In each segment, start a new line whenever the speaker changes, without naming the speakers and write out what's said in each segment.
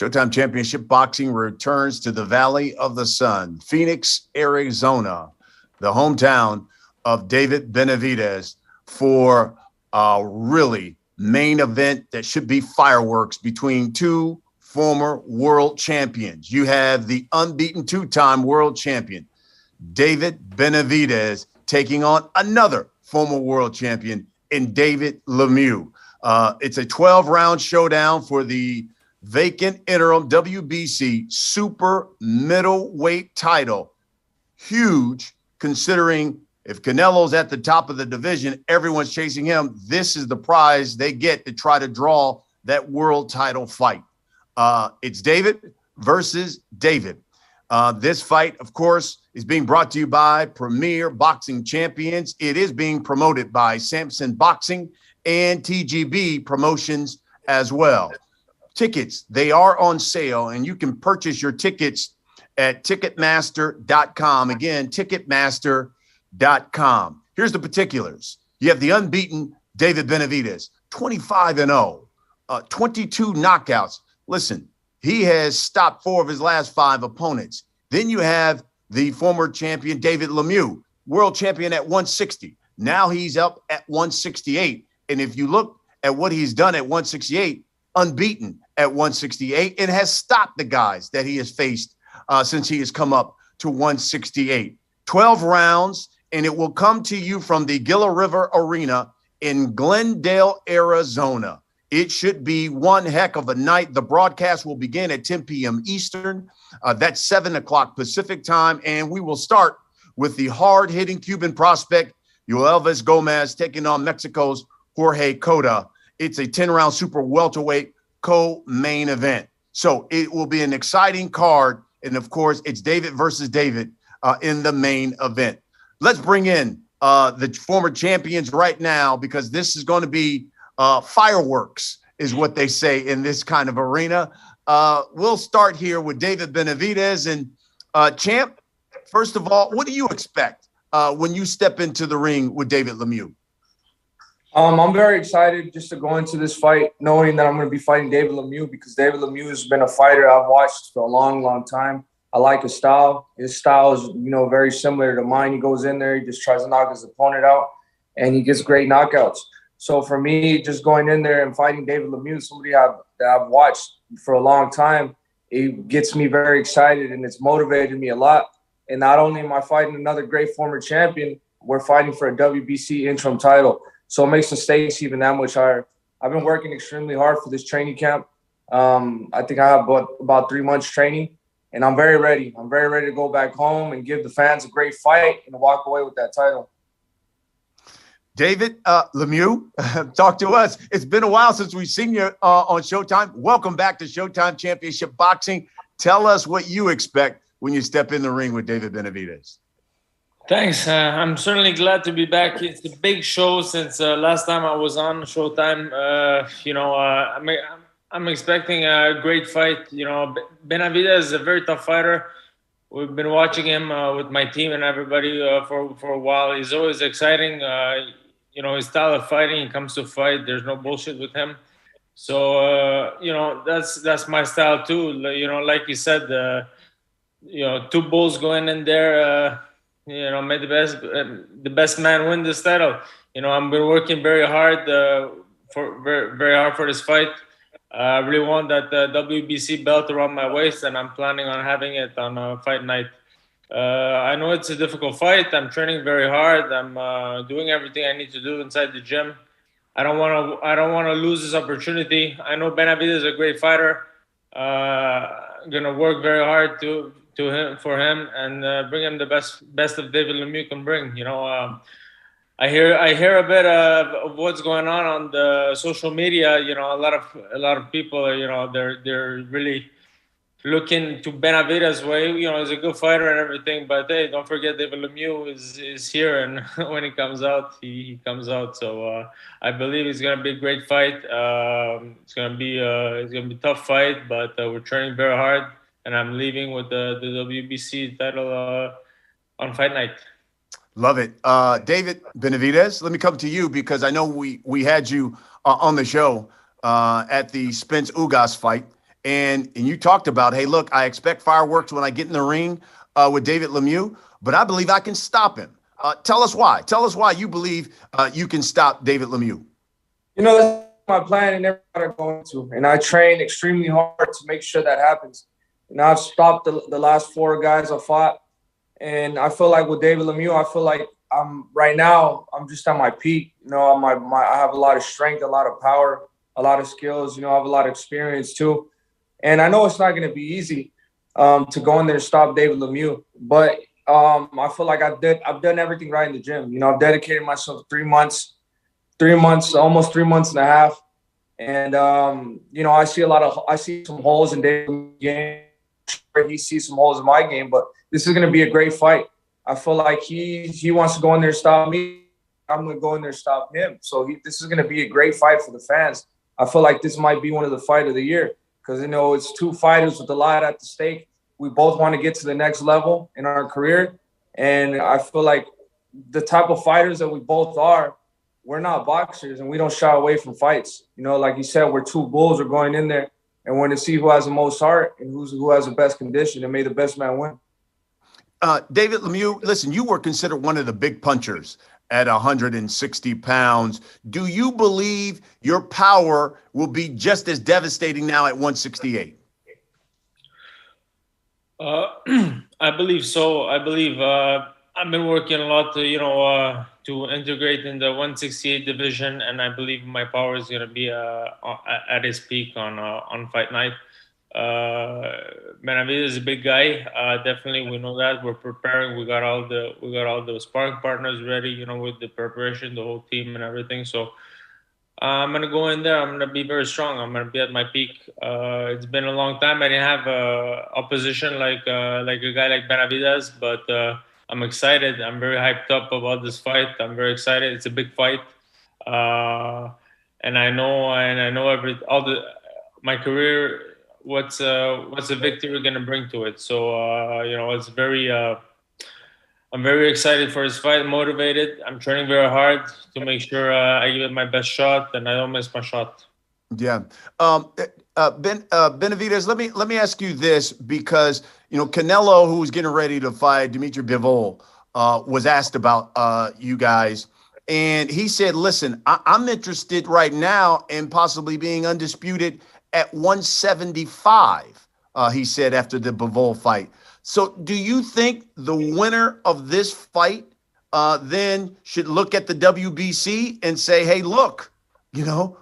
Showtime Championship Boxing returns to the Valley of the Sun, Phoenix, Arizona, the hometown of David Benavidez, for a really main event that should be fireworks between two former world champions. You have the unbeaten two-time world champion, David Benavidez, taking on another former world champion in David Lemieux. It's a 12-round showdown for the vacant interim WBC super middleweight title. Huge, considering if Canelo's at the top of the division, everyone's chasing him. This is the prize they get to try to draw that world title fight. It's David versus David. This fight, of course, is being brought to you by Premier Boxing Champions. It is being promoted by Samson Boxing and TGB Promotions as well. Tickets, they are on sale, and you can purchase your tickets at Ticketmaster.com. Again, Ticketmaster.com. Here's the particulars. You have the unbeaten David Benavidez, 25-0, 22 knockouts. Listen, he has stopped 4 of his last 5 opponents. Then you have the former champion, David Lemieux, world champion at 160. Now he's up at 168. And if you look at what he's done at 168, unbeaten at 168, and has stopped the guys that he has faced since he has come up to 168. 12 rounds, and it will come to you from the Gila River Arena in Glendale, Arizona. It should be one heck of a night. The broadcast will begin at 10 p.m. Eastern. That's 7 o'clock Pacific time, and we will start with the hard-hitting Cuban prospect, Yoelvis Gomez, taking on Mexico's Jorge Cota. It's a 10-round super welterweight co-main event. So it will be an exciting card. And of course, it's David versus David in the main event. Let's bring in the former champions right now, because this is going to be fireworks, is what they say in this kind of arena. We'll start here with David Benavidez. And champ, first of all, what do you expect when you step into the ring with David Lemieux?
I'm very excited just to go into this fight knowing that I'm going to be fighting David Lemieux, because David Lemieux has been a fighter I've watched for a long, long time. I like his style. His style is, very similar to mine. He goes in there, he just tries to knock his opponent out, and he gets great knockouts. So for me, just going in there and fighting David Lemieux, somebody that I've watched for a long time, it gets me very excited, and it's motivated me a lot. And not only am I fighting another great former champion, we're fighting for a WBC interim title. So it makes the stakes even that much higher. I've been working extremely hard for this training camp. I think I have about 3 months training, and I'm very ready. I'm very ready to go back home and give the fans a great fight and walk away with that title.
David Lemieux, talk to us. It's been a while since we've seen you on Showtime. Welcome back to Showtime Championship Boxing. Tell us what you expect when you step in the ring with David Benavidez.
Thanks. I'm certainly glad to be back. It's a big show since last time I was on Showtime. I'm expecting a great fight. Benavidez is a very tough fighter. We've been watching him with my team and everybody for a while. He's always exciting. His style of fighting, he comes to fight. There's no bullshit with him. So, that's my style too. Like you said, 2 bulls going in there, may the best man win this title. I've been working very hard very hard for this fight. I really want that WBC belt around my waist, and I'm planning on having it on fight night. I know it's a difficult fight. I'm training very hard. I'm doing everything I need to do inside the gym. I don't want to lose this opportunity. I know Benavidez is a great fighter. I'm gonna work very hard for him and bring him the best of David Lemieux can bring. I hear a bit of what's going on the social media. A lot of people, they're really looking to Benavidez' way. He's a good fighter and everything, but hey, don't forget David Lemieux is here, and when he comes out, he comes out. So I believe it's gonna be a great fight. It's gonna be a tough fight, but we're training very hard. And I'm leaving with the WBC title on fight night.
Love it. David Benavidez, let me come to you, because I know we had you on the show at the Spence Ugas fight. And you talked about, hey, look, I expect fireworks when I get in the ring with David Lemieux, but I believe I can stop him. Tell us why. Tell us why you believe you can stop David Lemieux.
That's my plan and everybody I'm going to. And I train extremely hard to make sure that happens. I've stopped the last 4 guys I fought. And I feel like with David Lemieux, I feel like right now I'm just at my peak. I have a lot of strength, a lot of power, a lot of skills. I have a lot of experience too. And I know it's not going to be easy to go in there and stop David Lemieux. But I feel like I've done everything right in the gym. I've dedicated myself 3 months, almost 3 months and a half. And, I see some holes in David's game. He sees some holes in my game, but this is going to be a great fight. I feel like he wants to go in there and stop me. I'm going to go in there and stop him. So this is going to be a great fight for the fans. I feel like this might be one of the fight of the year because, it's 2 fighters with a lot at the stake. We both want to get to the next level in our career. And I feel like the type of fighters that we both are, we're not boxers and we don't shy away from fights. Like you said, we're 2 bulls. We're going in there and we're going to see who has the most heart and who has the best condition, and may the best man win.
David Lemieux, listen, you were considered one of the big punchers at 160 pounds. Do you believe your power will be just as devastating now at 168?
I believe so. I believe I've been working a lot to integrate in the 168 division, and I believe my power is going to be at its peak on fight night. Benavidez is a big guy. Definitely, we know that. We're preparing. We got all the sparring partners ready. With the preparation, the whole team and everything. So I'm gonna go in there. I'm gonna be very strong. I'm gonna be at my peak. It's been a long time. I didn't have opposition like a guy like Benavidez, but I'm excited. I'm very hyped up about this fight. I'm very excited. It's a big fight, and I know my career. What's a victory going to bring to it? So it's very. I'm very excited for this fight. Motivated. I'm training very hard to make sure I give it my best shot and I don't miss my shot.
Yeah. Benavidez, let me ask you this, because Canelo, who was getting ready to fight Dimitri Bivol, was asked about you guys, and he said, "Listen, I'm interested right now in possibly being undisputed at 175." He said after the Bivol fight. So, do you think the winner of this fight then should look at the WBC and say, "Hey, look,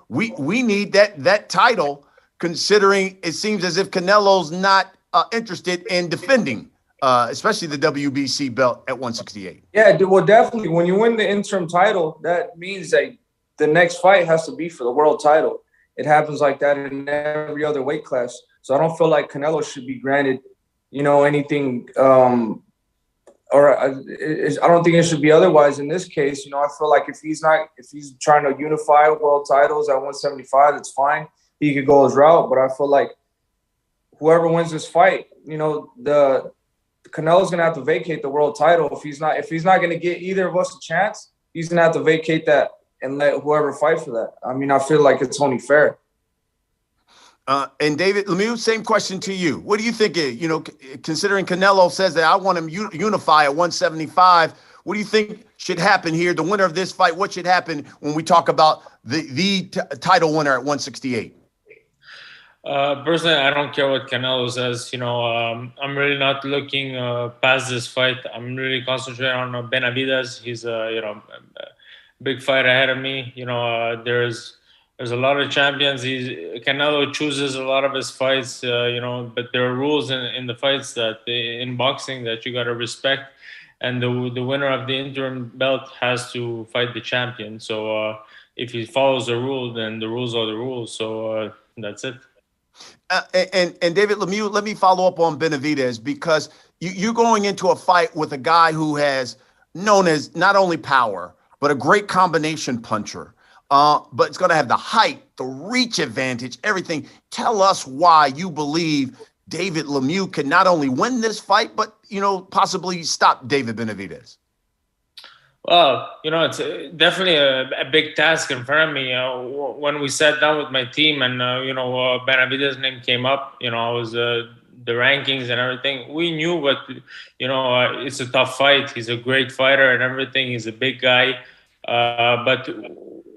we need that title," considering it seems as if Canelo's not interested in defending, especially the WBC belt at 168.
Yeah, well, definitely. When you win the interim title, that means that the next fight has to be for the world title. It happens like that in every other weight class. So I don't feel like Canelo should be granted, anything. I don't think it should be otherwise in this case. I feel like if he's trying to unify world titles at 175, that's fine. He could go his route. But I feel like whoever wins this fight, the Canelo's gonna have to vacate the world title. If he's not gonna get either of us a chance, he's gonna have to vacate that and let whoever fight for that. I mean, I feel like it's only fair.
And David Lemieux, same question to you. What do you think? Considering Canelo says that I want him unify at 175, what do you think should happen here? The winner of this fight, what should happen when we talk about the title winner at 168?
Personally, I don't care what Canelo says. I'm really not looking past this fight. I'm really concentrating on Benavidez. He's a big fight ahead of me. There's a lot of champions. Canelo chooses a lot of his fights, but there are rules in the fights in boxing that you got to respect. And the winner of the interim belt has to fight the champion. So if he follows the rule, then the rules are the rules. So that's it.
And David Lemieux, let me follow up on Benavidez, because you're going into a fight with a guy who has known as not only power, but a great combination puncher. But it's going to have the height, the reach advantage, everything. Tell us why you believe David Lemieux can not only win this fight, but, possibly stop David Benavidez.
Well, it's definitely a big task in front of me. When we sat down with my team and, Benavidez' name came up, I was the rankings and everything. We knew it's a tough fight. He's a great fighter and everything. He's a big guy. But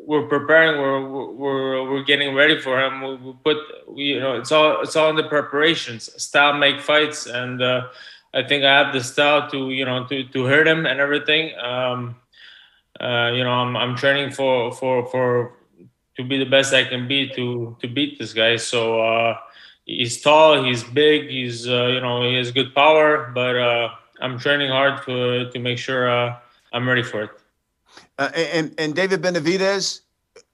we're preparing. We're getting ready for him. It's all in the preparations. Style make fights, and I think I have the style to hurt him and everything. I'm training for to be the best I can be to beat this guy. So he's tall, he's big, he has good power, but I'm training hard to make sure I'm ready for it.
And David Benavidez,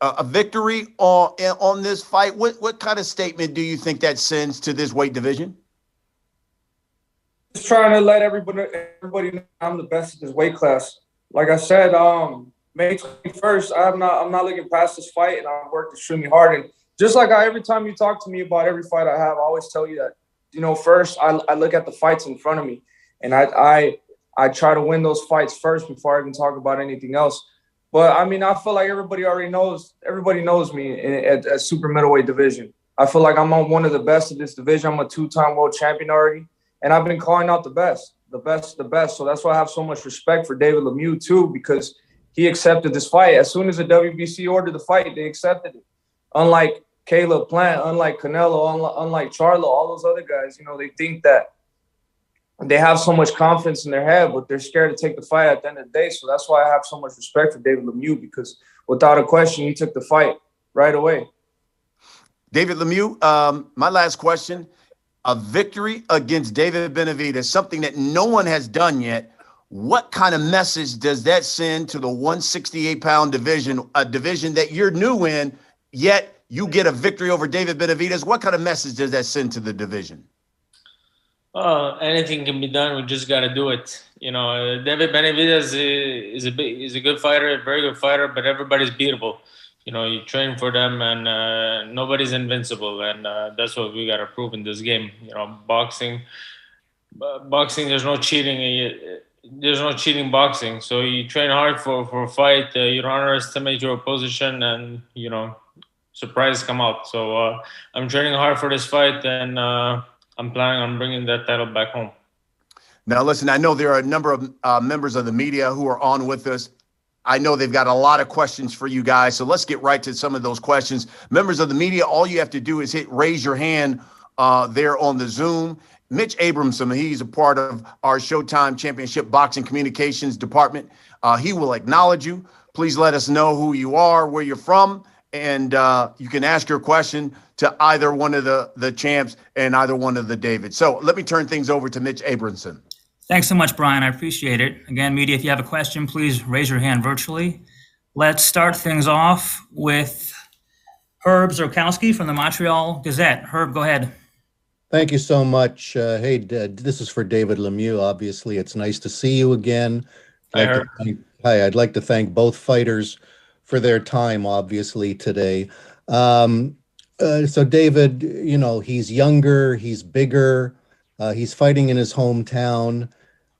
a victory on this fight. What kind of statement do you think that sends to this weight division?
Just trying to let everybody know I'm the best at this weight class. Like I said, May 21st, I'm not looking past this fight, and I've worked extremely hard. And just like every time you talk to me about every fight I have, I always tell you that, first I look at the fights in front of me, and I try to win those fights first before I even talk about anything else. But I mean, I feel like everybody knows me at super middleweight division. I feel like I'm on one of the best of this division. I'm a 2-time world champion already, and I've been calling out the best. So that's why I have so much respect for David Lemieux too, because he accepted this fight. As soon as the WBC ordered the fight, they accepted it. Unlike Caleb Plant, unlike Canelo, unlike Charlo, all those other guys, they think that they have so much confidence in their head, but they're scared to take the fight at the end of the day. So that's why I have so much respect for David Lemieux, because without a question, he took the fight right away.
David Lemieux, my last question. A victory against David Benavidez, something that no one has done yet. What kind of message does that send to the 168-pound division, a division that you're new in, yet you get a victory over David Benavidez? What kind of message does that send to the division?
Anything can be done. We just got to do it. David Benavidez is a good fighter, a very good fighter, but everybody's beatable. You train for them, and nobody's invincible, and that's what we got to prove in this game. Boxing, there's no cheating. There's no cheating boxing. So you train hard for a fight. You don't underestimate your opposition, and surprises come out. So I'm training hard for this fight, and I'm planning on bringing that title back home.
Now, listen, I know there are a number of members of the media who are on with us. I know they've got a lot of questions for you guys, so let's get right to some of those questions. Members of the media, all you have to do is hit raise your hand there on the Zoom. Mitch Abramson, he's a part of our Showtime Championship Boxing Communications Department. He will acknowledge you. Please let us know who you are, where you're from, and you can ask your question to either one of the champs and either one of the Davids. So let me turn things over to Mitch Abramson.
Thanks so much, Brian. I appreciate it. Again, media, if you have a question, please raise your hand virtually. Let's start things off with Herb Zurkowski from the Montreal Gazette. Herb, go ahead.
Thank you so much. Hey, this is for David Lemieux. Obviously, it's nice to see you again.
Hi,
I'd like to thank both fighters for their time, obviously, today. So David, he's younger, he's bigger, he's fighting in his hometown.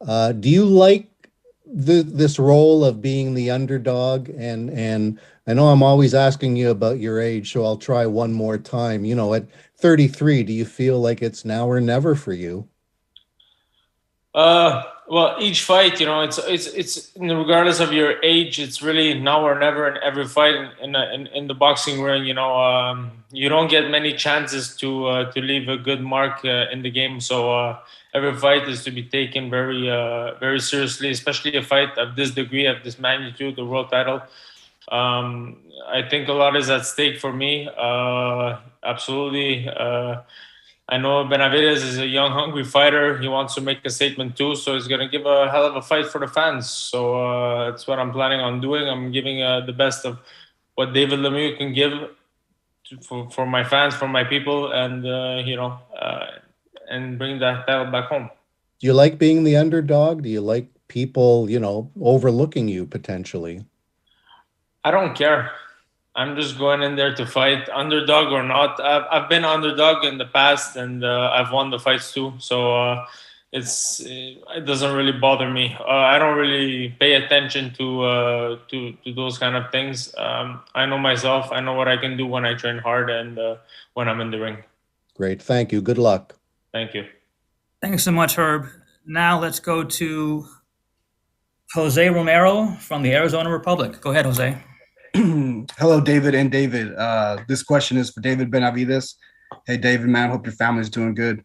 Do you like this role of being the underdog? And I know I'm always asking you about your age, so I'll try one more time. At 33, do you feel like it's now or never for you?
Well, each fight, it's regardless of your age, it's really now or never in every fight in the boxing ring. You don't get many chances to leave a good mark in the game. So every fight is to be taken very very seriously, especially a fight of this degree, of this magnitude, the world title. I think a lot is at stake for me. Absolutely. I know Benavidez is a young, hungry fighter. He wants to make a statement too, so he's going to give a hell of a fight for the fans. So that's what I'm planning on doing. I'm giving the best of what David Lemieux can give for my fans, for my people, and and bring that title back home.
Do you like being the underdog? Do you like people, overlooking you potentially?
I don't care. I'm just going in there to fight, underdog or not. I've been underdog in the past, and I've won the fights too. So it doesn't really bother me. I don't really pay attention to those kind of things. I know myself. I know what I can do when I train hard and when I'm in the ring.
Great. Thank you. Good luck.
Thank you.
Thanks so much, Herb. Now let's go to Jose Romero from the Arizona Republic. Go ahead, Jose.
Hello, David and David. This question is for David Benavidez. Hey, David, man, hope your family's doing good.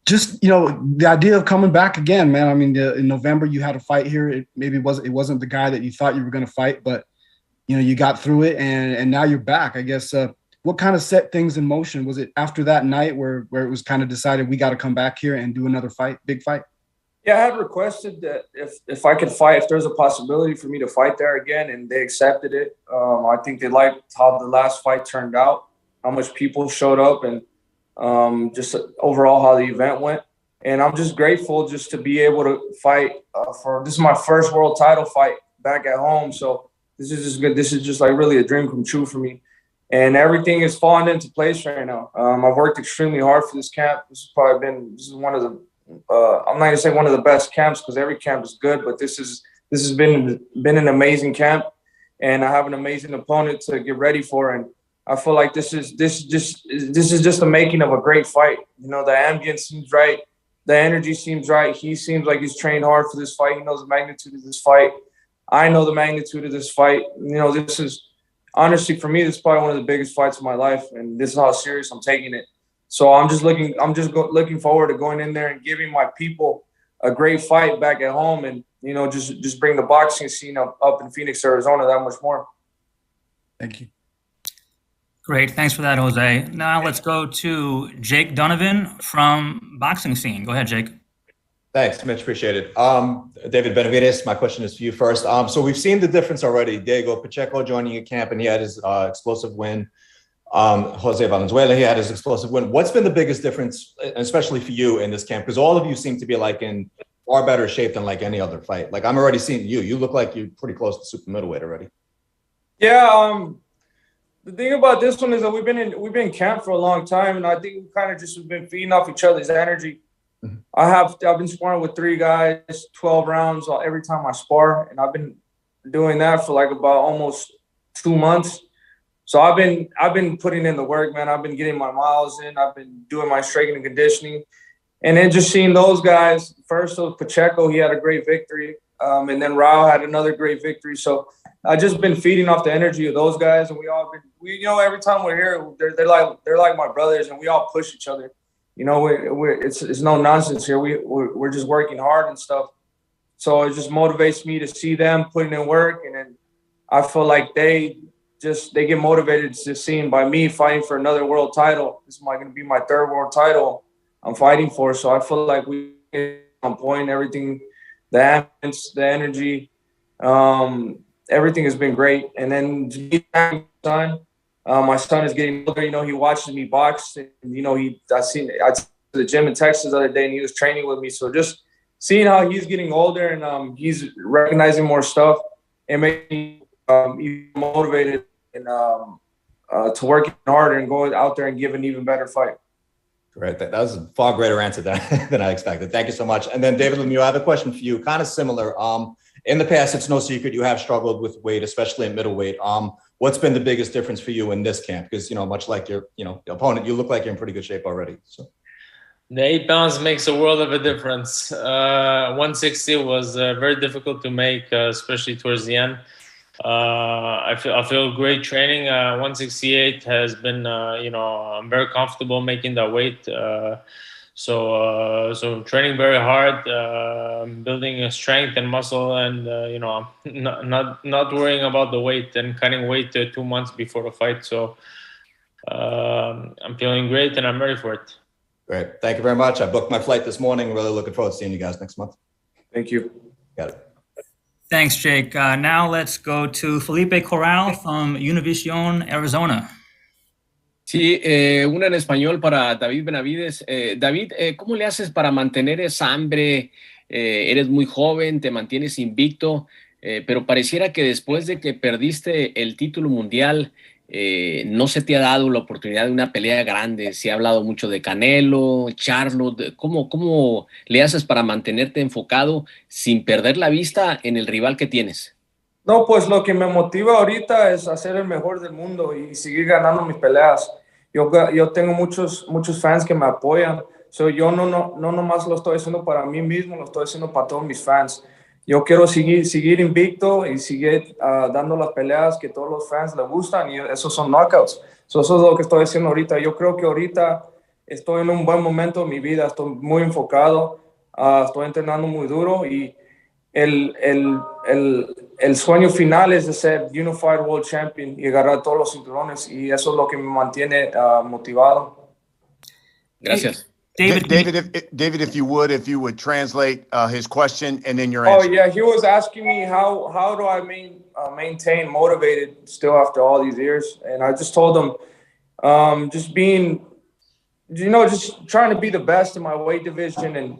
Just, the idea of coming back again, man. I mean, in November, you had a fight here. It wasn't the guy that you thought you were going to fight, but, you got through it, and now you're back. I guess, what kind of set things in motion? Was it after that night where it was kind of decided we got to come back here and do another fight, big fight?
Yeah, I had requested that if I could fight, if there's a possibility for me to fight there again, and they accepted it. I think they liked how the last fight turned out, how much people showed up, and just overall how the event went. And I'm just grateful just to be able to fight this is my first world title fight back at home. So this is just good. This is just like really a dream come true for me. And everything is falling into place right now. I've worked extremely hard for this camp. This is one of the, I'm not gonna say one of the best camps because every camp is good, but this has been an amazing camp, and I have an amazing opponent to get ready for. And I feel like this is just the making of a great fight. The ambience seems right, the energy seems right. He seems like he's trained hard for this fight. He knows the magnitude of this fight. I know the magnitude of this fight. This is honestly for me, this is probably one of the biggest fights of my life, and this is how serious I'm taking it. So I'm just looking forward to going in there and giving my people a great fight back at home, and just bring the boxing scene up in Phoenix, Arizona, that much more.
Thank you.
Great, thanks for that, Jose. Now let's go to Jake Donovan from Boxing Scene. Go ahead, Jake.
Thanks, Mitch. Appreciate it. David Benavidez, my question is for you first. So we've seen the difference already. Diego Pacheco joining a camp, and he had his explosive win. Jose Valenzuela, he had his explosive win. What's been the biggest difference, especially for you in this camp? Because all of you seem to be like in far better shape than like any other fight. Like I'm already seeing you. You look like you're pretty close to super middleweight already.
Yeah. The thing about this one is that we've been in camp for a long time, and I think we kind of just have been feeding off each other's energy. Mm-hmm. I've been sparring with 3 guys, 12 rounds every time I spar, and I've been doing that for like about almost 2 months. So I've been putting in the work, man. I've been getting my miles in. I've been doing my strength and conditioning, and then just seeing those guys. First, with Pacheco, he had a great victory, and then Rao had another great victory. So I just been feeding off the energy of those guys, and every time we're here, they're like my brothers, and we all push each other. It's no nonsense here. We're just working hard and stuff. So it just motivates me to see them putting in work, and then I feel like they get motivated to seeing by me fighting for another world title. This is going to be my 3rd world title I'm fighting for. So I feel like we on point. Everything, the ambience, the energy, everything has been great. And then my son is getting older. He watches me box, and I seen the gym in Texas the other day, and he was training with me. So just seeing how he's getting older, and he's recognizing more stuff, and making me even motivated and to work harder and go out there and give an even better fight.
Great. That was a far greater answer than I expected. Thank you so much. And then David Lemieux, I have a question for you, kind of similar. In the past, it's no secret you have struggled with weight, especially in middleweight. What's been the biggest difference for you in this camp? Because, much like your, opponent, you look like you're in pretty good shape already. So
the 8 pounds makes a world of a difference. 160 was very difficult to make, especially towards the end. I feel great training. 168 has been, I'm very comfortable making that weight. So training very hard, building strength and muscle, and not worrying about the weight and cutting weight 2 months before the fight. So I'm feeling great, and I'm ready for it.
Great. Thank you very much. I booked my flight this morning. Really looking forward to seeing you guys next month.
Thank you.
Got it.
Thanks, Jake. Now let's go to Felipe Corral from Univision, Arizona.
Sí, una en español para David Benavidez. David, ¿cómo le haces para mantener esa hambre? Eres muy joven, te mantienes invicto, pero pareciera que después de que perdiste el título mundial, no se te ha dado la oportunidad de una pelea grande. Se ha hablado mucho de Canelo, Charlo. ¿Cómo le haces para mantenerte enfocado sin perder la vista en el rival que tienes?
No, pues lo que me motiva ahorita es hacer el mejor del mundo y seguir ganando mis peleas. Yo tengo muchos fans que me apoyan. Yo no nomás lo estoy haciendo para mí mismo, lo estoy haciendo para todos mis fans. Yo quiero seguir invicto y seguir dando las peleas que todos los fans les gustan, y esos son knockouts. Eso es lo que estoy haciendo ahorita. Yo creo que ahorita estoy en un buen momento de mi vida, estoy muy enfocado, estoy entrenando muy duro, y el sueño final es de ser Unified World Champion y agarrar todos los cinturones, y eso es lo que me mantiene motivado.
Gracias.
David, if you would translate his question and then your answer.
Oh yeah, he was asking me how do I maintain motivated still after all these years, and I just told him just being, just trying to be the best in my weight division, and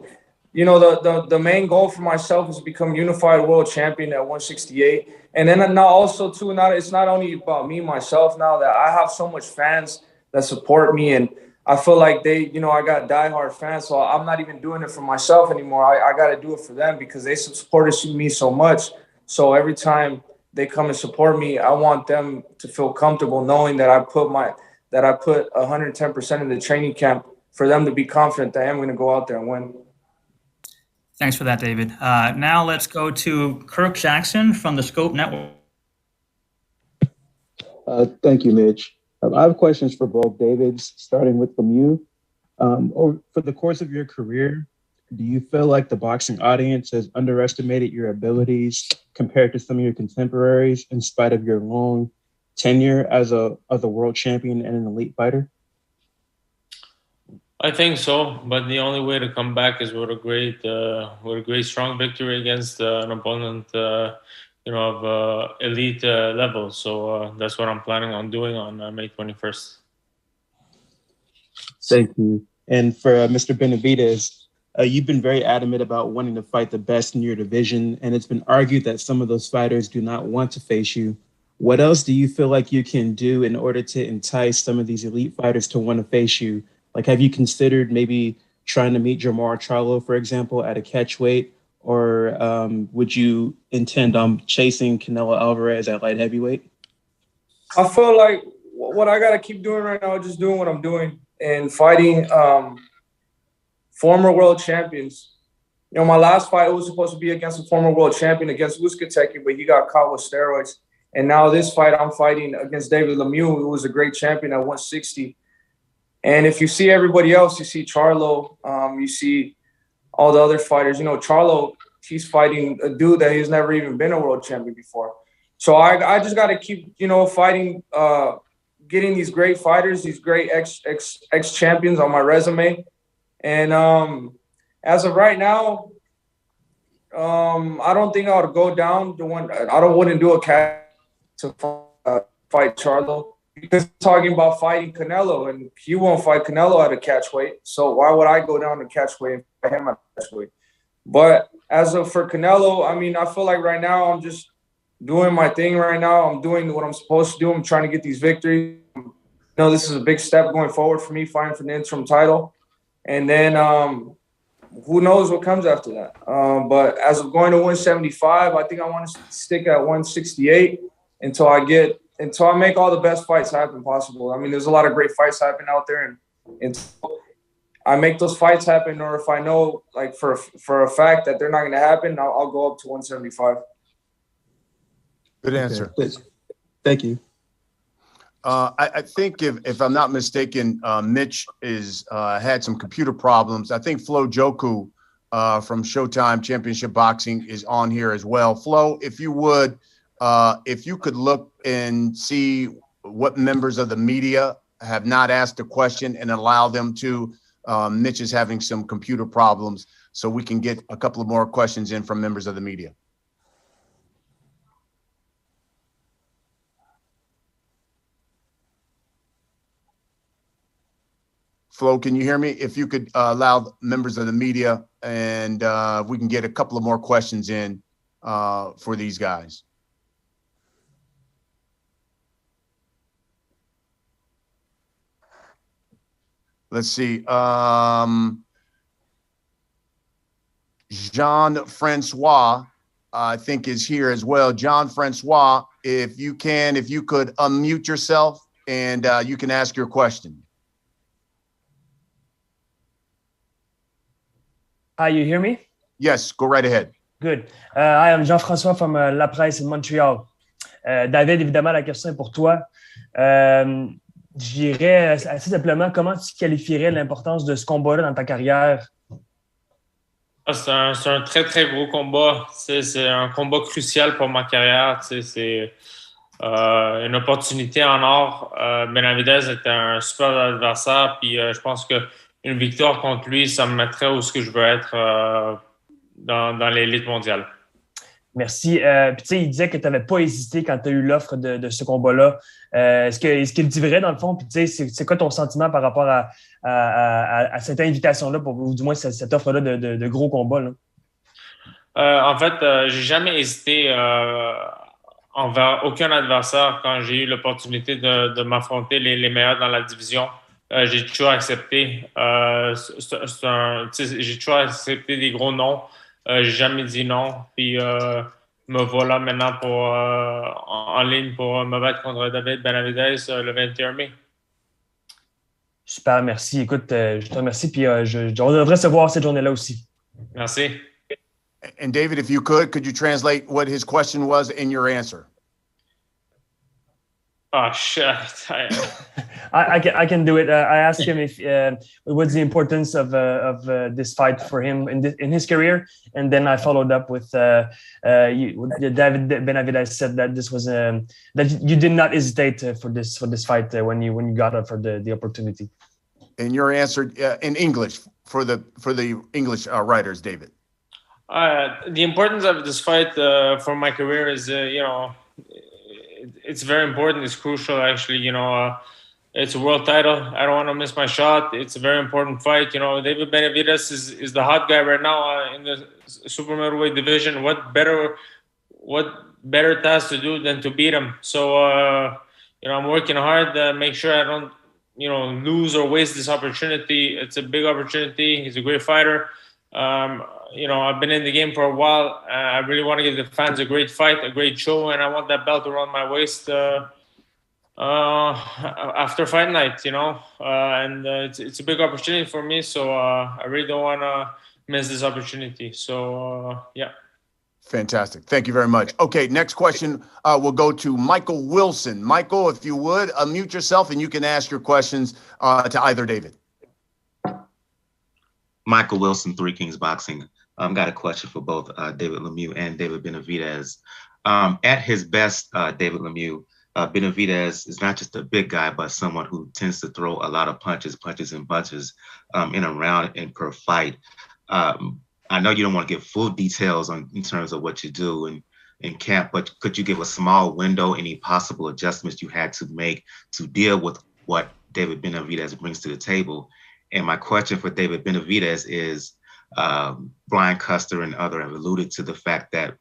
the main goal for myself is to become unified world champion at 168. And then now also too, it's not only about me, myself, now that I have so much fans that support me, and I feel like I got diehard fans, so I'm not even doing it for myself anymore. I got to do it for them because they supported me so much. So every time they come and support me, I want them to feel comfortable knowing that I put 110% in the training camp for them to be confident that I'm going to go out there and win.
Thanks for that, David. Now let's go to Kirk Jackson from the Scope Network.
Thank you, Mitch. I have questions for both Davids, starting with Lemieux. For the course of your career, do you feel like the boxing audience has underestimated your abilities compared to some of your contemporaries in spite of your long tenure as a world champion and an elite fighter?
I think so, but the only way to come back is with a great strong victory against an opponent, of elite level. So that's what I'm planning on doing on May 21st.
Thank you. And for Mr. Benavidez, you've been very adamant about wanting to fight the best in your division, and it's been argued that some of those fighters do not want to face you. What else do you feel like you can do in order to entice some of these elite fighters to want to face you? Like, have you considered maybe trying to meet Jermall Charlo, for example, at a catch weight? Or would you intend on chasing Canelo Alvarez at light heavyweight?
I feel like what I got to keep doing right now is just doing what I'm doing and fighting former world champions. My last fight was supposed to be against a former world champion, against Uskateki, but he got caught with steroids. And now this fight, I'm fighting against David Lemieux, who was a great champion at 160. And if you see everybody else, you see Charlo, you see all the other fighters. Charlo, he's fighting a dude that he's never even been a world champion before. So I just got to keep, fighting, getting these great fighters, these great ex-champions on my resume. And as of right now, I don't think I would go down to one. Wouldn't do a catch to fight Charlo. Because talking about fighting Canelo, and he won't fight Canelo at a catch weight. So why would I go down to catch weight and fight him at catch weight? But for Canelo, I feel like right now I'm just doing my thing right now. I'm doing what I'm supposed to do. I'm trying to get these victories. This is a big step going forward for me, fighting for the interim title. And then who knows what comes after that. But as of going to 175, I think I want to stick at 168 until I make all the best fights happen possible. There's a lot of great fights happening out there, and I make those fights happen, or if I know, like, for a fact that they're not going to happen, I'll go up to 175.
Good answer.
Okay. Thank you.
I think if I'm not mistaken, Mitch had some computer problems. I think Flo Joku from Showtime Championship Boxing is on here as well. Flo, if you could look and see what members of the media have not asked a question and allow them to. Mitch is having some computer problems, so we can get a couple of more questions in from members of the media. Flo, can you hear me? If you could allow members of the media, and we can get a couple of more questions in for these guys. Let's see. Jean-Francois, I think, is here as well. Jean-Francois, if you could unmute yourself and you can ask your question.
Hi, you hear me?
Yes, go right ahead.
Good. I am Jean-François from La Presse in Montreal. David, évidemment, la question est pour toi. Je dirais assez simplement, comment tu qualifierais l'importance de ce combat-là dans ta carrière?
C'est un très, très gros combat. C'est un combat crucial pour ma carrière. C'est une opportunité en or. Benavidez était un super adversaire. Puis je pense qu'une victoire contre lui, ça me mettrait où ce que je veux être dans l'élite mondiale.
Merci. Puis tu sais, il disait que tu n'avais pas hésité quand tu as eu l'offre de ce combat-là. Est-ce qu'il dit vrai dans le fond? Puis tu sais, c'est quoi ton sentiment par rapport à cette invitation-là, ou du moins cette offre-là de gros combat, là?
En fait, j'ai jamais hésité envers aucun adversaire quand j'ai eu l'opportunité de m'affronter les meilleurs dans la division. J'ai toujours accepté. J'ai toujours accepté des gros noms. J'ai jamais dit non. Puis me voilà maintenant en ligne pour me battre contre David Benavidez le 21 mai.
Super, merci. Écoute, je te remercie. Puis on devrait se voir cette journée-là aussi.
Merci.
And David, if you could you translate what his question was in your answer?
Oh, shit.
I can do it. I asked him if what's the importance of this fight for him in his career, and then I followed up with David Benavidez said that this was that you did not hesitate for this fight when you got up for the opportunity.
And your answer in English for the English writers, David.
The importance of this fight for my career is, it's very important. It's crucial, actually. It's a world title. I don't want to miss my shot. It's a very important fight. David Benavidez is the hot guy right now in the super-middleweight division. What better task to do than to beat him? So, I'm working hard to make sure I don't, lose or waste this opportunity. It's a big opportunity. He's a great fighter. I've been in the game for a while. I really want to give the fans a great fight, a great show, and I want that belt around my waist after fight night, and it's a big opportunity for me, so I really don't want to miss this opportunity. So, yeah.
Fantastic. Thank you very much. Okay, next question will go to Michael Wilson. Michael, if you would, unmute yourself and you can ask your questions to either David.
Michael Wilson, Three Kings Boxing. Got a question for both David Lemieux and David Benavidez. At his best, David Lemieux, Benavidez is not just a big guy, but someone who tends to throw a lot of punches and bunches in a round and per fight. I know you don't want to give full details in terms of what you do in camp, but could you give a small window, any possible adjustments you had to make to deal with what David Benavidez brings to the table? And my question for David Benavidez is, Brian Custer and others have alluded to the fact that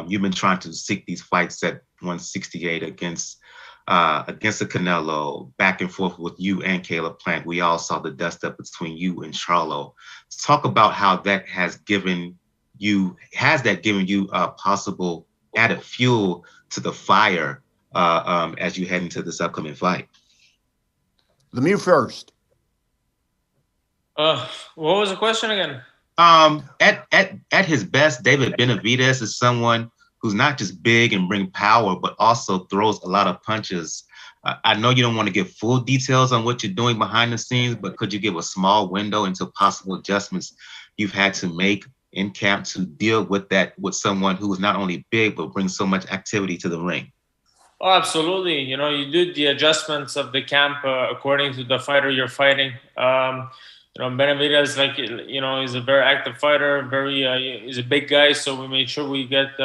you've been trying to seek these fights at 168 against the Canelo, back and forth with you and Caleb Plant. We all saw the dust up between you and Charlo. Talk about how that has given you possible added fuel to the fire as you head into this upcoming fight.
Lemieux first.
What was the question again?
At his best, David Benavidez is someone who's not just big and bring power, but also throws a lot of punches. I know you don't want to give full details on what you're doing behind the scenes, but could you give a small window into possible adjustments you've had to make in camp to deal with that with someone who is not only big, but brings so much activity to the ring?
Oh, absolutely. You do the adjustments of the camp according to the fighter you're fighting. Benavidez, he's a very active fighter. He's a big guy, so we made sure we get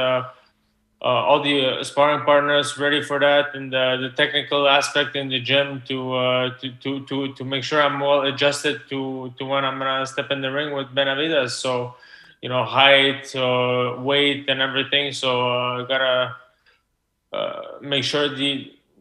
all the sparring partners ready for that, and the technical aspect in the gym to make sure I'm well adjusted to when I'm gonna step in the ring with Benavidez. So, height, weight, and everything. So I gotta make sure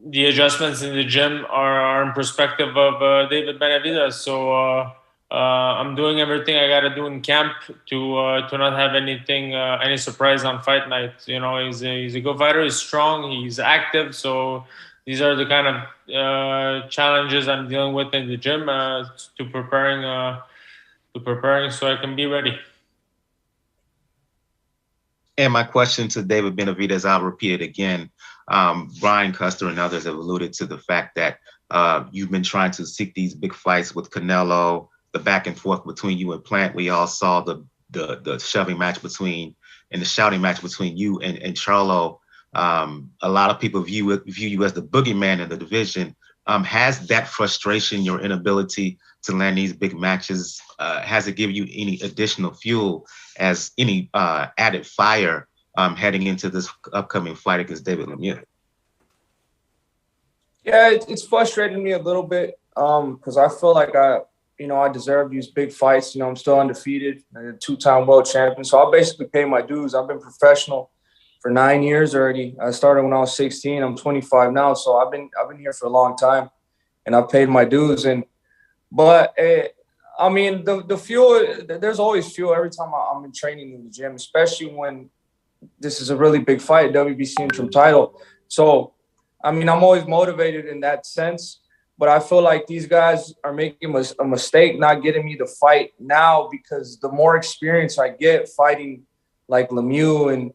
the adjustments in the gym are in perspective of David Benavidez. So I'm doing everything I got to do in camp to not have anything, any surprise on fight night. You know, he's a good fighter. He's strong. He's active. So these are the kind of challenges I'm dealing with in the gym to preparing so I can be ready.
And my question to David Benavidez, I'll repeat it again. Brian Custer and others have alluded to the fact that you've been trying to seek these big fights with Canelo, the back and forth between you and Plant. We all saw the shoving match between and the shouting match between you and Charlo. A lot of people view you as the boogeyman in the division. Has that frustration, your inability to land these big matches, has it given you any additional fuel as any added fire heading into this upcoming fight against David Lemieux?
Yeah, it's frustrating me a little bit because I feel like I deserve these big fights. You know, I'm still undefeated, a two-time world champion. So I basically pay my dues. I've been professional for 9 years already. I started when I was 16. I'm 25 now, so I've been here for a long time, and I've paid my dues. But I mean, the fuel. There's always fuel every time I'm in training in the gym, especially when this is a really big fight, WBC interim title. So, I mean, I'm always motivated in that sense. But I feel like these guys are making a mistake not getting me the fight now, because the more experience I get fighting like Lemieux and,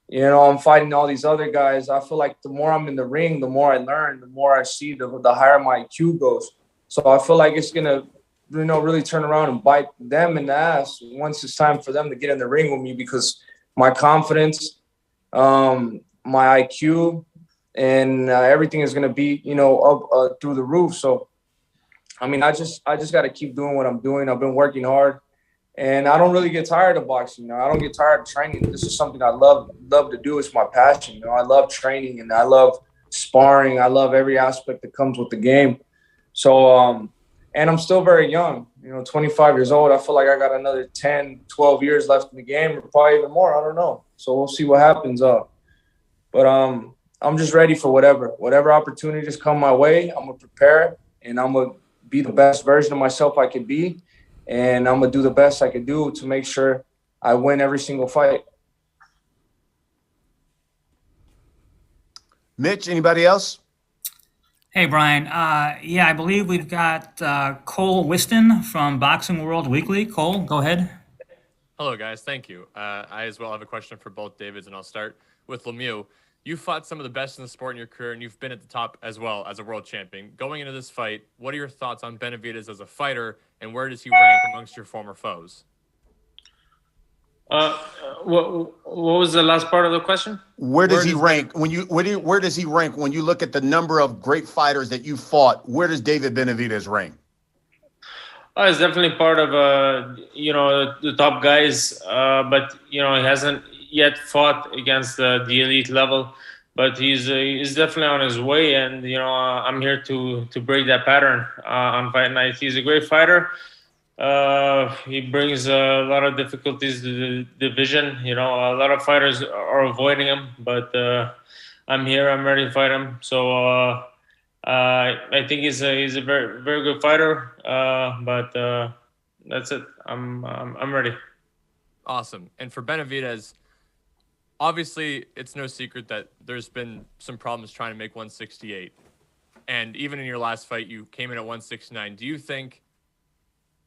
you know, I'm fighting all these other guys, I feel like the more I'm in the ring, the more I learn, the more I see, the higher my IQ goes. So I feel like it's going to, you know, really turn around and bite them in the ass once it's time for them to get in the ring with me, because my confidence, my IQ, and everything is going to be, you know, up through the roof. So, I mean, I just got to keep doing what I'm doing. I've been working hard, and I don't really get tired of boxing. You know, I don't get tired of training. This is something I love to do. It's my passion. You know, I love training and I love sparring. I love every aspect that comes with the game. So, and I'm still very young, you know, 25 years old. I feel like I got another 10, 12 years left in the game, or probably even more. I don't know. So we'll see what happens. But I'm just ready for whatever opportunities come my way. I'm going to prepare, and I'm going to be the best version of myself I can be. And I'm going to do the best I can do to make sure I win every single fight.
Mitch, anybody else?
Hey, Brian. Yeah, I believe we've got Cole Whiston from Boxing World Weekly. Cole, go ahead.
Hello, guys. Thank you. I as well have a question for both Davids, and I'll start with Lemieux. You fought some of the best in the sport in your career, and you've been at the top as well as a world champion. Going into this fight, what are your thoughts on Benavidez as a fighter, and where does he rank amongst your former foes?
What was the last part of the question?
Where does he rank where does he rank when you look at the number of great fighters that you fought? Where does David Benavidez rank?
He's definitely part of you know, the top guys, but you know, he hasn't yet fought against the elite level, but he's definitely on his way, and you know, I'm here to break that pattern on fight night. He's a great fighter. He brings a lot of difficulties to the division. You know, a lot of fighters are avoiding him, but I'm here. I'm ready to fight him. So I think he's a very, very good fighter. But that's it. I'm ready.
Awesome. And for Benavidez, obviously, it's no secret that there's been some problems trying to make 168. And even in your last fight, you came in at 169. Do you think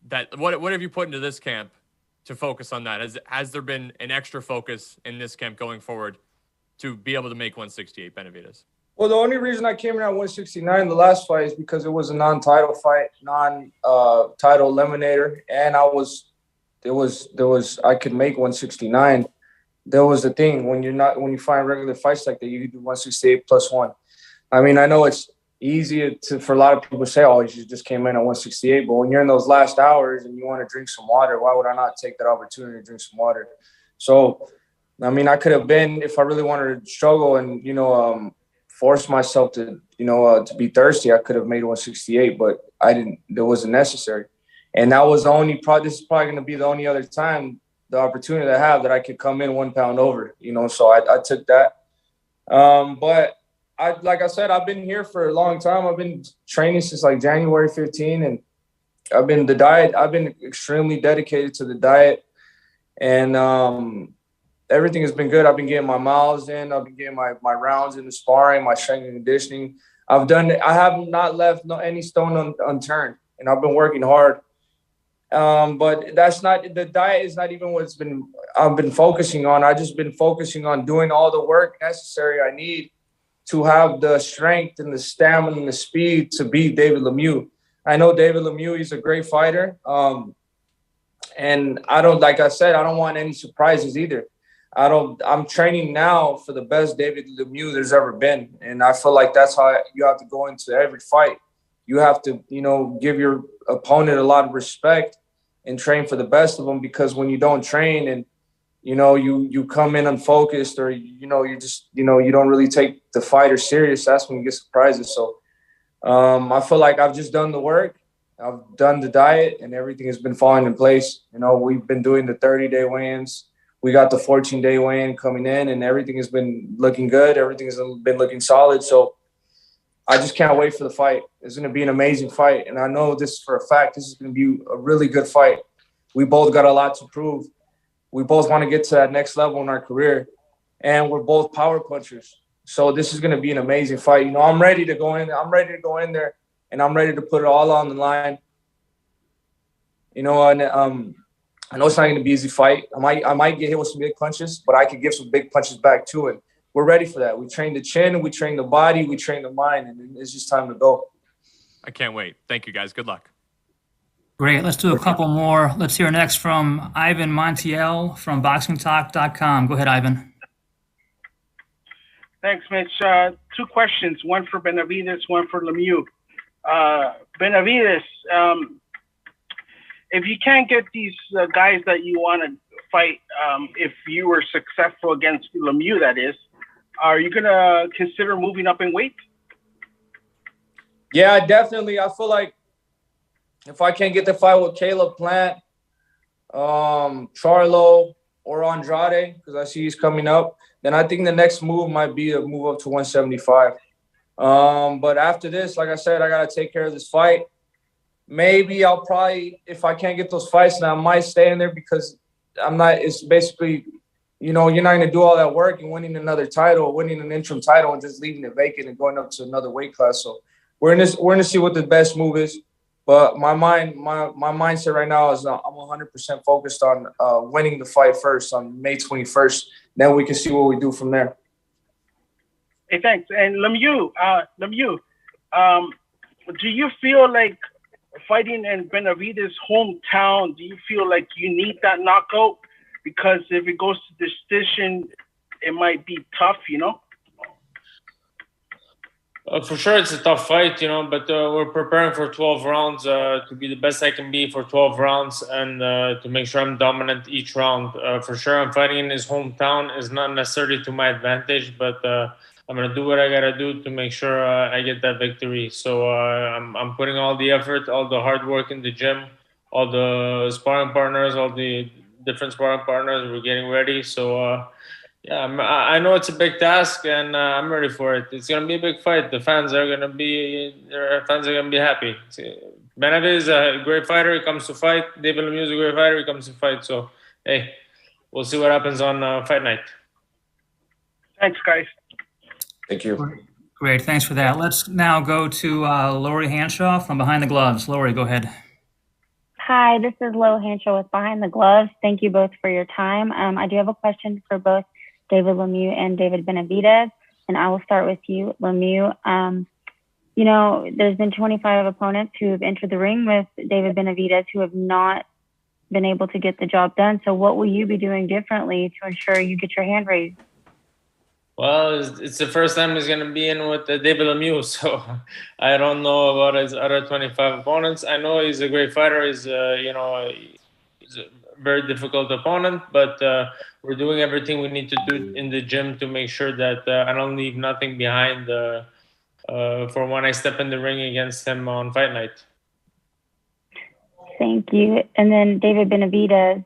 that what have you put into this camp to focus on that? Has there been an extra focus in this camp going forward to be able to make 168, Benavidez?
Well, the only reason I came in at 169 in the last fight is because it was a non-title fight, non-title eliminator, and I could make 169. There was the thing when you find regular fights like that, you can do 168 plus one. I mean, I know it's easy for a lot of people to say, oh, you just came in at 168, but when you're in those last hours and you want to drink some water, why would I not take that opportunity to drink some water? So, I mean, I could have been, if I really wanted to struggle and, you know, force myself to, you know, to be thirsty, I could have made 168, but I didn't. It wasn't necessary. And that was this is probably going to be the only other time, the opportunity I have that I could come in 1 pound over, you know, so I took that. But like I said, I've been here for a long time. I've been training since like January 15, and I've been extremely dedicated to the diet, and everything has been good. I've been getting my miles in. I've been getting my rounds in the sparring, my strength and conditioning. I have not left any stone unturned, and I've been working hard. But the diet is not even I've been focusing on. I've just been focusing on doing all the work necessary I need to have the strength and the stamina and the speed to beat David Lemieux. I know David Lemieux, he's a great fighter. And like I said, I don't want any surprises either. I'm training now for the best David Lemieux there's ever been. And I feel like that's how you have to go into every fight. You have to, give your opponent a lot of respect and train for the best of them, because when you don't train and, you come in unfocused, or, you don't really take the fighter serious, that's when you get surprises. So I feel like I've just done the work. I've done the diet, and everything has been falling in place. We've been doing the 30-day weigh-ins. We got the 14-day weigh-in coming in, and everything has been looking good. Everything has been looking solid. So I just can't wait for the fight. It's going to be an amazing fight. And I know this for a fact. This is going to be a really good fight. We both got a lot to prove. We both want to get to that next level in our career. And we're both power punchers. So this is going to be an amazing fight. I'm ready to go in. I'm ready to go in there, and I'm ready to put it all on the line. And I know it's not going to be an easy fight. I might get hit with some big punches, but I could give some big punches back too. And we're ready for that. We train the chin, we train the body, we train the mind, and it's just time to go.
I can't wait. Thank you, guys. Good luck.
Great. Let's do a couple more. Let's hear next from Ivan Montiel from BoxingTalk.com. Go ahead, Ivan.
Thanks, Mitch. Two questions, one for Benavidez, one for Lemieux. Benavidez, if you can't get these guys that you want to fight, if you were successful against Lemieux, that is, are you going to consider moving up in weight?
Yeah, definitely. I feel like if I can't get the fight with Caleb Plant, Charlo, or Andrade, because I see he's coming up, then I think the next move might be a move up to 175. But after this, like I said, I got to take care of this fight. Maybe I'll probably, if I can't get those fights, then I might stay in there, because it's basically, you're not going to do all that work and winning another title, winning an interim title, and just leaving it vacant and going up to another weight class. So we're going to see what the best move is. But my mindset right now is I'm 100% focused on winning the fight first on May 21st. Then we can see what we do from there.
Hey, thanks. And Lemieux, do you feel like fighting in Benavidez' hometown, do you feel like you need that knockout? Because if it goes to decision, it might be tough,
For sure, it's a tough fight, but we're preparing for 12 rounds to be the best I can be for 12 rounds and to make sure I'm dominant each round. For sure, I'm fighting in his hometown is not necessarily to my advantage, but I'm going to do what I got to do to make sure I get that victory. So I'm putting all the effort, all the hard work in the gym, all the sparring partners, all the different sparring partners. We're getting ready. So, yeah, I know it's a big task, and I'm ready for it. It's going to be a big fight. The fans are going to be happy. Benavidez is a great fighter. He comes to fight. David Lemieux is a great fighter. He comes to fight. So, hey, we'll see what happens on fight night.
Thanks, guys.
Thank you.
Great. Thanks for that. Let's now go to Lori Hanshaw from Behind the Gloves. Lori, go ahead.
Hi, this is Lo Hanshaw with Behind the Gloves. Thank you both for your time. I do have a question for both David Lemieux and David Benavidez, and I will start with you, Lemieux. There's been 25 opponents who have entered the ring with David Benavidez who have not been able to get the job done. So what will you be doing differently to ensure you get your hand raised?
Well, it's the first time he's going to be in with David Lemieux, so I don't know about his other 25 opponents. I know he's a great fighter. He's a very difficult opponent, but we're doing everything we need to do in the gym to make sure that I don't leave nothing behind for when I step in the ring against him on fight night.
Thank you. And then David Benavidez,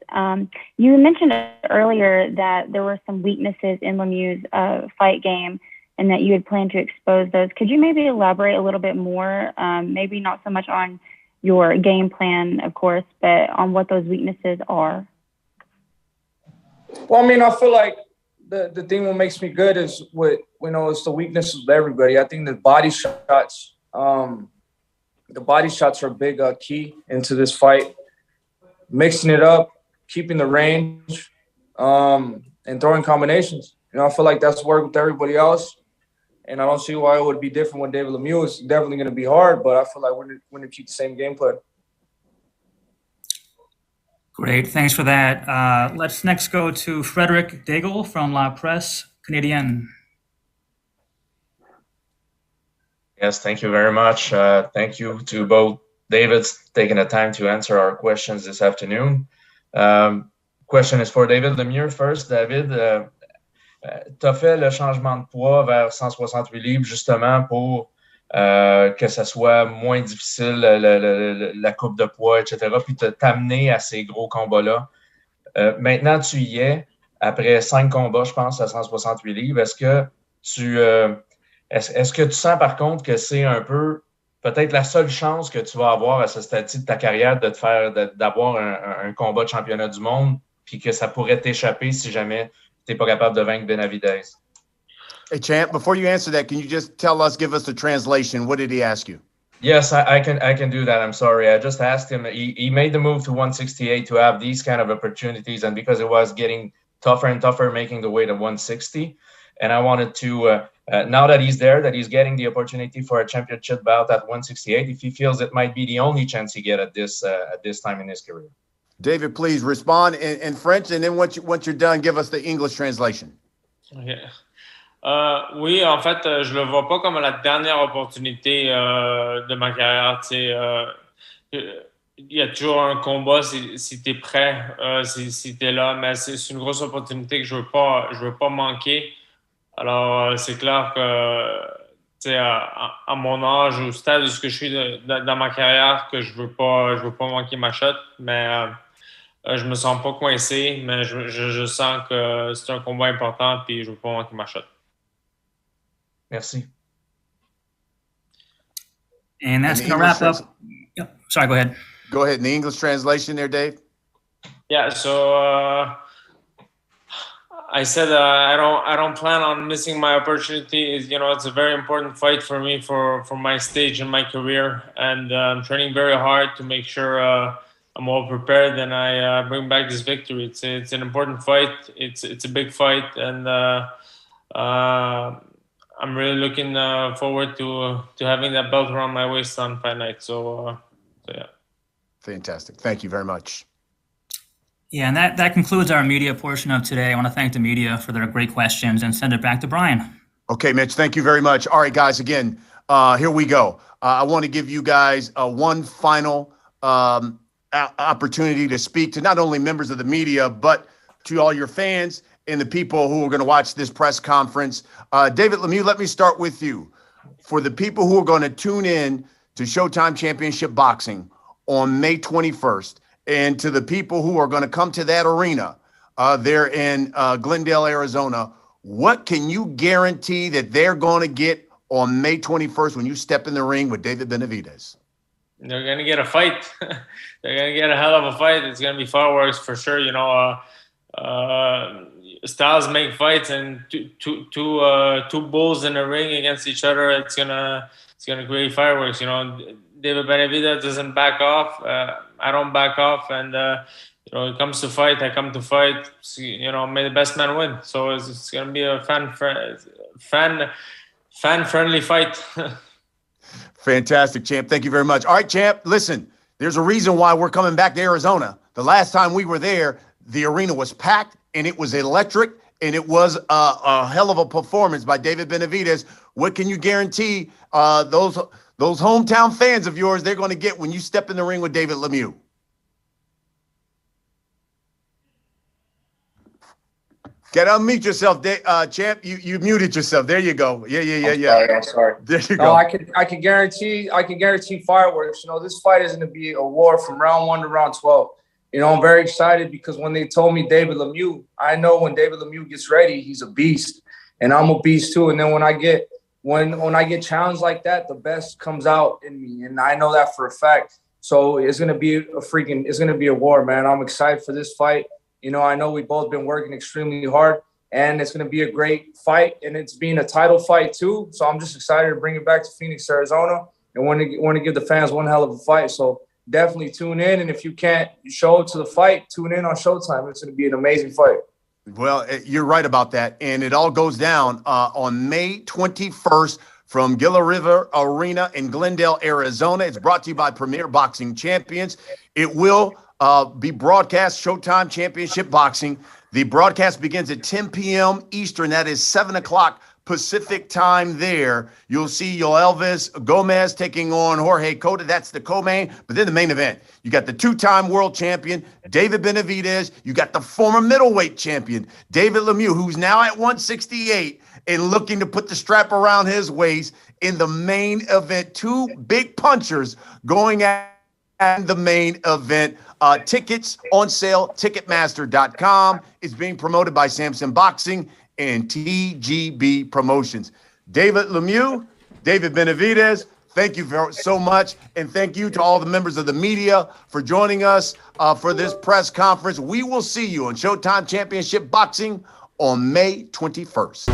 you mentioned earlier that there were some weaknesses in Lemieux's fight game, and that you had planned to expose those. Could you maybe elaborate a little bit more, maybe not so much on your game plan, of course, but on what those weaknesses are?
Well, I mean, I feel like the thing what makes me good is it's the weaknesses of everybody. I think the body shots are a big key into this fight. Mixing it up, keeping the range, and throwing combinations. I feel like that's worked with everybody else. And I don't see why it would be different with David Lemieux. It's definitely going to be hard, but I feel like we're going to keep the same game plan.
Great, thanks for that. Let's next go to Frederic Daigle from La Presse Canadienne.
Yes, thank you very much. Thank you to both Davids taking the time to answer our questions this afternoon. Question is for David Lemieux first. David, tu as fait le changement de poids vers 168 livres justement pour que ça soit moins difficile, la coupe de poids, etc., puis t'amener à ces gros combats-là. Maintenant, tu y es, après 5 combats, je pense, à 168 livres. Est-ce que tu sens par contre que c'est un peu peut-être la seule chance que tu vas avoir à ce stade-ci de ta carrière d'avoir un combat de championnat du monde, puis que ça pourrait t'échapper si jamais tu n'es pas capable de vaincre Benavidez?
Hey, Champ, before you answer that, can you just give us the translation? What did he ask you?
Yes, I can do that. I'm sorry. I just asked him. He made the move to 168 to have these kind of opportunities, and because it was getting tougher and tougher, making the weight of 160. And I wanted to, now that he's there, that he's getting the opportunity for a championship bout at 168, if he feels it might be the only chance he get at this time in his career.
David, please respond in French, and then once you're done, give us the English translation.
Okay. Oui, en fait, je le vois pas comme la dernière opportunité de ma carrière. Il y a toujours un combat si tu es prêt, si tu es là, mais c'est une grosse opportunité que je veux pas manquer. Alors, c'est clair que à mon âge, au stade où je suis dans ma carrière, que je veux pas manquer ma shot, mais je me sens pas coincé, mais je sens que c'est un combat important puis je veux pas manquer ma shot.
Merci.
And that's going to wrap up. Yep. Sorry, go ahead.
Go ahead. In the English translation there, Dave?
Yeah, so I said I don't plan on missing my opportunity. It's a very important fight for me for my stage in my career, and I'm training very hard to make sure I'm well prepared and I bring back this victory. It's an important fight. It's a big fight, and I'm really looking forward to having that belt around my waist on fight night. So yeah.
Fantastic. Thank you very much.
Yeah, and that concludes our media portion of today. I want to thank the media for their great questions and send it back to Brian.
Okay, Mitch, thank you very much. All right, guys, again, here we go. I want to give you guys one final opportunity to speak to not only members of the media, but to all your fans and the people who are going to watch this press conference. David Lemieux, let me start with you. For the people who are going to tune in to Showtime Championship Boxing on May 21st, and to the people who are going to come to that arena there in Glendale, Arizona, what can you guarantee that they're going to get on May 21st when you step in the ring with David Benavidez?
They're going to get a fight. They're going to get a hell of a fight. It's going to be fireworks for sure. Styles make fights, and two bulls in a ring against each other. It's gonna create fireworks. David Benavidez doesn't back off. I don't back off, and it comes to fight. I come to fight. May the best man win. So it's gonna be a fan-friendly fight.
Fantastic, Champ. Thank you very much. All right, Champ. Listen, there's a reason why we're coming back to Arizona. The last time we were there, the arena was packed and it was electric, and it was a hell of a performance by David Benavidez. What can you guarantee those hometown fans of yours they're going to get when you step in the ring with David Lemieux? Get unmute yourself, Champ. You muted yourself. There you go. Yeah.
I'm sorry.
There you
go.
go.
I can guarantee fireworks. This fight is going to be a war from round 1 to round 12. I'm very excited because when they told me David Lemieux, I know when David Lemieux gets ready, he's a beast. and I'm a beast too. And then when I get challenged like that, the best comes out in me, and I know that for a fact. So it's gonna be a war, man. I'm excited for this fight. You know, I know we've both been working extremely hard, and it's gonna be a great fight, and it's being a title fight too. So I'm just excited to bring it back to Phoenix, Arizona, and want to give the fans one hell of a fight. So definitely tune in, and if you can't show up to the fight, tune in on Showtime. It's gonna be an amazing fight.
Well, you're right about that. And it all goes down on May 21st from Gila River Arena in Glendale, Arizona. It's brought to you by Premier Boxing Champions. It will be broadcast, Showtime Championship Boxing. The broadcast begins at 10 p.m. Eastern. That is 7 o'clock Pacific time there. You'll see Yoelvis Gomez taking on Jorge Cota. That's the co-main. But then the main event, you got the two-time world champion, David Benavidez. You got the former middleweight champion, David Lemieux, who's now at 168 and looking to put the strap around his waist in the main event. Two big punchers going at the main event. Tickets on sale, Ticketmaster.com. It's being promoted by Samson Boxing and TGB Promotions. David Lemieux, David Benavidez, thank you so much. And thank you to all the members of the media for joining us for this press conference. We will see you on Showtime Championship Boxing on May 21st.